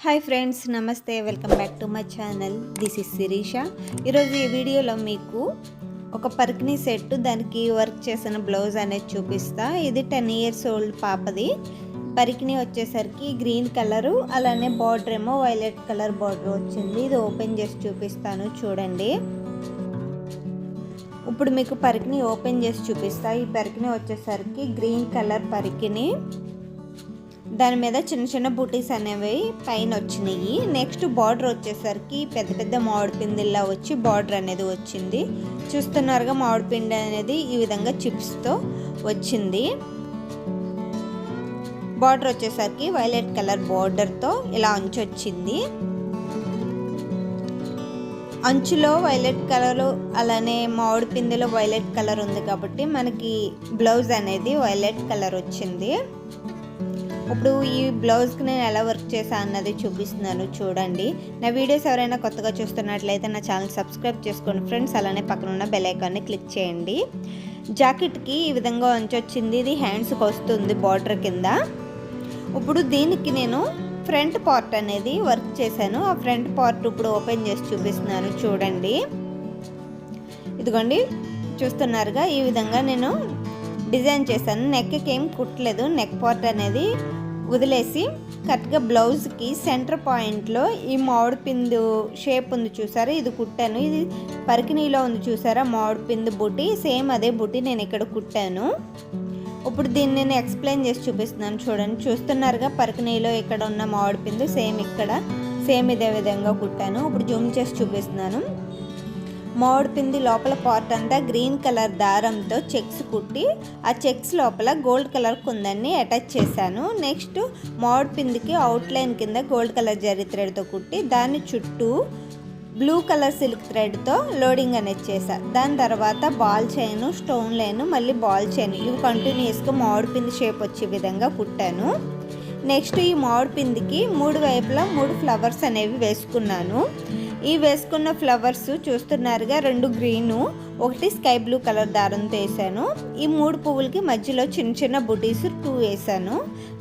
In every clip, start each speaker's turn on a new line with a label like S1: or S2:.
S1: Hi friends, నమస్తే. Welcome back to my channel. This is Shirisha. ఈరోజు ఈ వీడియోలో మీకు ఒక పరికిణి సెట్, దానికి వర్క్ చేసిన బ్లౌజ్ అనేది చూపిస్తా. ఇది 10 years ఓల్డ్ పాపది. పరికిణి వచ్చేసరికి గ్రీన్ కలరు, అలానే బార్డర్ ఏమో వైలెట్ కలర్ బార్డర్ వచ్చింది. ఇది ఓపెన్ చేసి చూపిస్తాను, చూడండి. ఇప్పుడు మీకు పరికిణి ఓపెన్ చేసి చూపిస్తా. ఈ పరికిణి వచ్చేసరికి గ్రీన్ కలర్ పరికిణి, దాని మీద చిన్న చిన్న బూటీస్ అనేవి పైన వచ్చినాయి. నెక్స్ట్ బార్డర్ వచ్చేసరికి పెద్ద పెద్ద మామిడి పిండిలా వచ్చి బార్డర్ అనేది వచ్చింది. చూస్తున్నారుగా, మామిడి పిండి అనేది ఈ విధంగా చిప్స్తో వచ్చింది. బార్డర్ వచ్చేసరికి వైలెట్ కలర్ బార్డర్తో ఇలా అంచు వచ్చింది. అంచులో వైలెట్ కలర్, అలానే మామిడి పిండిలో వైలెట్ కలర్ ఉంది కాబట్టి మనకి బ్లౌజ్ అనేది వైలెట్ కలర్ వచ్చింది. ఇప్పుడు ఈ బ్లౌజ్కి నేను ఎలా వర్క్ చేశాను అన్నది చూపిస్తున్నాను, చూడండి. నా వీడియోస్ ఎవరైనా కొత్తగా చూస్తున్నట్లయితే నా ఛానల్ సబ్స్క్రైబ్ చేసుకోండి ఫ్రెండ్స్. అలానే పక్కన ఉన్న బెల్ ఐకాన్ని క్లిక్ చేయండి. జాకెట్కి ఈ విధంగా అంచొచ్చింది. ఇది హ్యాండ్స్కి వస్తుంది బార్డర్ కింద. ఇప్పుడు దీనికి నేను ఫ్రంట్ పార్ట్ అనేది వర్క్ చేశాను. ఆ ఫ్రంట్ పార్ట్ ఇప్పుడు ఓపెన్ చేసి చూపిస్తున్నాను, చూడండి. ఇదిగోండి, చూస్తున్నారుగా, ఈ విధంగా నేను డిజైన్ చేశాను. నెక్కి ఏం కుట్టలేదు, నెక్ పార్ట్ అనేది వదిలేసి కరెక్ట్గా బ్లౌజ్కి సెంటర్ పాయింట్లో ఈ మామిడి పిందు షేప్ ఉంది చూసారా, ఇది కుట్టాను. ఇది పరికిణీలో ఉంది చూసారా, మామిడి పిందు బుట్టి, సేమ్ అదే బుట్టి నేను ఇక్కడ కుట్టాను. ఇప్పుడు దీన్ని నేను ఎక్స్ప్లెయిన్ చేసి చూపిస్తున్నాను, చూడండి. చూస్తున్నారుగా, పరికిణీలో ఇక్కడ ఉన్న మామిడి పిందు సేమ్ ఇక్కడ సేమ్ ఇదే విధంగా కుట్టాను. ఇప్పుడు జూమ్ చేసి చూపిస్తున్నాను. మామిడి పిండి లోపల పార్ట్ అంతా గ్రీన్ కలర్ దారంతో చెక్స్ కుట్టి, ఆ చెక్స్ లోపల గోల్డ్ కలర్ కుందన్ని అటాచ్ చేశాను. నెక్స్ట్ మామిడి పిండికి అవుట్లైన్ కింద గోల్డ్ కలర్ జరీ థ్రెడ్తో కుట్టి, దాని చుట్టూ బ్లూ కలర్ సిల్క్ థ్రెడ్తో లోడింగ్ అనేది చేశాను. దాని తర్వాత బాల్ చైన్, స్టోన్ లైన్, మళ్ళీ బాల్ చైన్, ఇవి కంటిన్యూస్గా మామిడి పిండి షేప్ వచ్చే విధంగా కుట్టాను. నెక్స్ట్ ఈ మామిడి పిండికి 3 వైపులా 3 ఫ్లవర్స్ అనేవి వేసుకున్నాను. ఈ వేసుకున్న ఫ్లవర్స్ చూస్తున్నారుగా, 2 గ్రీను, 1 స్కై బ్లూ కలర్ దారంతో వేసాను. ఈ 3 పువ్వులకి మధ్యలో చిన్న చిన్న బుటీస్ 2 వేసాను.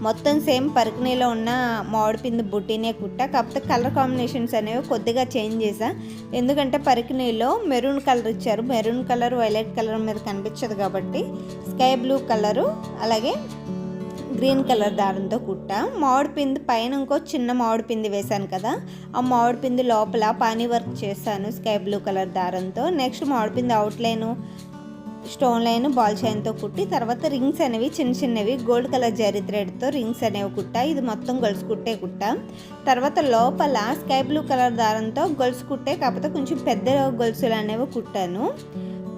S1: మొత్తం సేమ్ పరికిణీలో ఉన్న మామిడి పిండి బుటీనే కుట్టా, కాకపోతే కలర్ కాంబినేషన్స్ అనేవి కొద్దిగా చేంజ్ చేసా. ఎందుకంటే పరికిణీలో మెరూన్ కలర్ ఇచ్చారు, మెరూన్ కలర్ వైలెట్ కలర్ మీద కనిపించదు కాబట్టి స్కై బ్లూ కలరు, అలాగే గ్రీన్ కలర్ దారంతో కుట్టా. మామిడి పిండి పైన ఇంకో చిన్న మామిడి పిండి వేశాను కదా, ఆ మామిడి పిండి లోపల పానీ వర్క్ చేశాను స్కై బ్లూ కలర్ దారంతో. నెక్స్ట్ మామిడి పిండి అవుట్లైను, స్టోన్ లైన్, బాల్ చైన్తో కుట్టి, తర్వాత రింగ్స్ అనేవి చిన్న చిన్నవి గోల్డ్ కలర్ జరీ థ్రెడ్తో రింగ్స్ అనేవి కుట్టా. ఇది మొత్తం గొలుసు కుట్టే కుట్టా. తర్వాత లోపల స్కై బ్లూ కలర్ దారంతో గొలుసు కుట్టే, కాకపోతే కొంచెం పెద్ద గొలుసులు అనేవి కుట్టాను.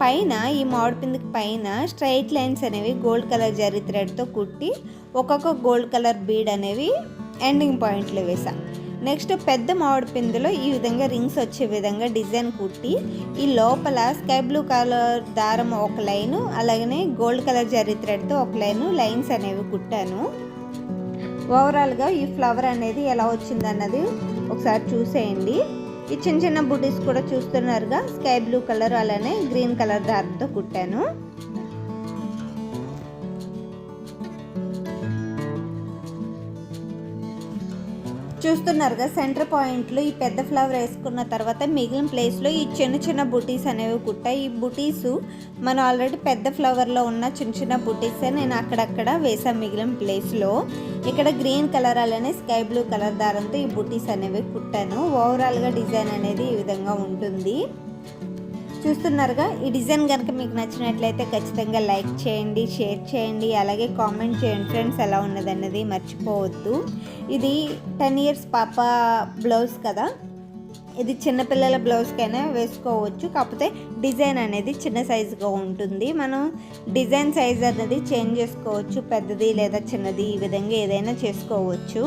S1: పైన ఈ మామిడి పిండికి పైన స్ట్రైట్ లైన్స్ అనేవి గోల్డ్ కలర్ జరీ థ్రెడ్తో కుట్టి, ఒక్కొక్క గోల్డ్ కలర్ బీడ్ అనేవి ఎండింగ్ పాయింట్లో వేసా. నెక్స్ట్ పెద్ద మామిడి పిండిలో ఈ విధంగా రింగ్స్ వచ్చే విధంగా డిజైన్ కుట్టి, ఈ లోపల స్కై బ్లూ కలర్ దారం ఒక లైను, అలాగనే గోల్డ్ కలర్ జరీ థ్రెడ్తో ఒక లైన్స్ అనేవి కుట్టాను. ఓవరాల్గా ఈ ఫ్లవర్ అనేది ఎలా వచ్చిందన్నది ఒకసారి చూసేయండి. ఈ చిన్న చిన్న బుటీస్ కూడా చూస్తున్నారుగా, స్కై బ్లూ కలర్, అలానే గ్రీన్ కలర్ దారంతో కుట్టాను. చూస్తున్నారుగా, సెంటర్ పాయింట్లో ఈ పెద్ద ఫ్లవర్ వేసుకున్న తర్వాత మిగిలిన ప్లేస్లో ఈ చిన్న చిన్న బుటీస్ అనేవి కుట్టాయి. ఈ బుటీసు మనం ఆల్రెడీ పెద్ద ఫ్లవర్లో ఉన్న చిన్న చిన్న బుటీసే నేను అక్కడక్కడ వేసాను మిగిలిన ప్లేస్లో. ఇక్కడ గ్రీన్ కలర్, అలానే స్కై బ్లూ కలర్ దారంతో ఈ బుటీస్ అనేవి కుట్టాను. ఓవరాల్గా డిజైన్ అనేది ఈ విధంగా ఉంటుంది. చూస్తున్నారుగా, ఈ డిజైన్ కనుక మీకు నచ్చినట్లయితే ఖచ్చితంగా లైక్ చేయండి, షేర్ చేయండి, అలాగే కామెంట్ చేయండి ఫ్రెండ్స్, ఎలా ఉన్నదన్నది మర్చిపోవద్దు. ఇది 10 years పాప బ్లౌజ్ కదా, ఇది చిన్నపిల్లల బ్లౌజ్కైనా వేసుకోవచ్చు, కాకపోతే డిజైన్ అనేది చిన్న సైజుగా ఉంటుంది. మనం డిజైన్ సైజ్ అనేది చేంజ్ చేసుకోవచ్చు, పెద్దది లేదా చిన్నది, ఈ విధంగా ఏదైనా చేసుకోవచ్చు.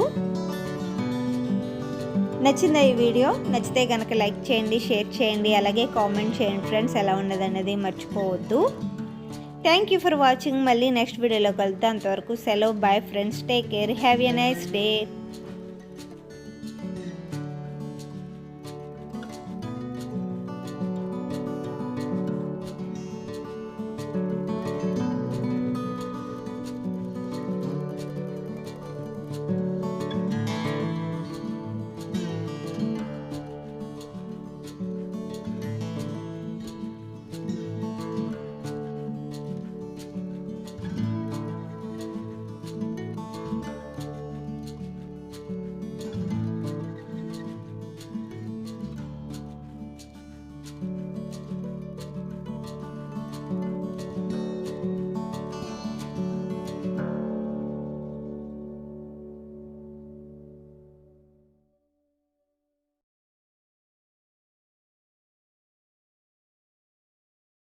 S1: నచ్చిందా ఈ వీడియో? నచ్చితే కనుక లైక్ చేయండి, షేర్ చేయండి, అలాగే కామెంట్ చేయండి ఫ్రెండ్స్, ఎలా ఉన్నదన్నది మర్చిపోవద్దు. Thank you for watching. మళ్ళీ నెక్స్ట్ వీడియోలో కలుద్దాం. అంతవరకు సెలవు, bye friends, take care, have a nice day.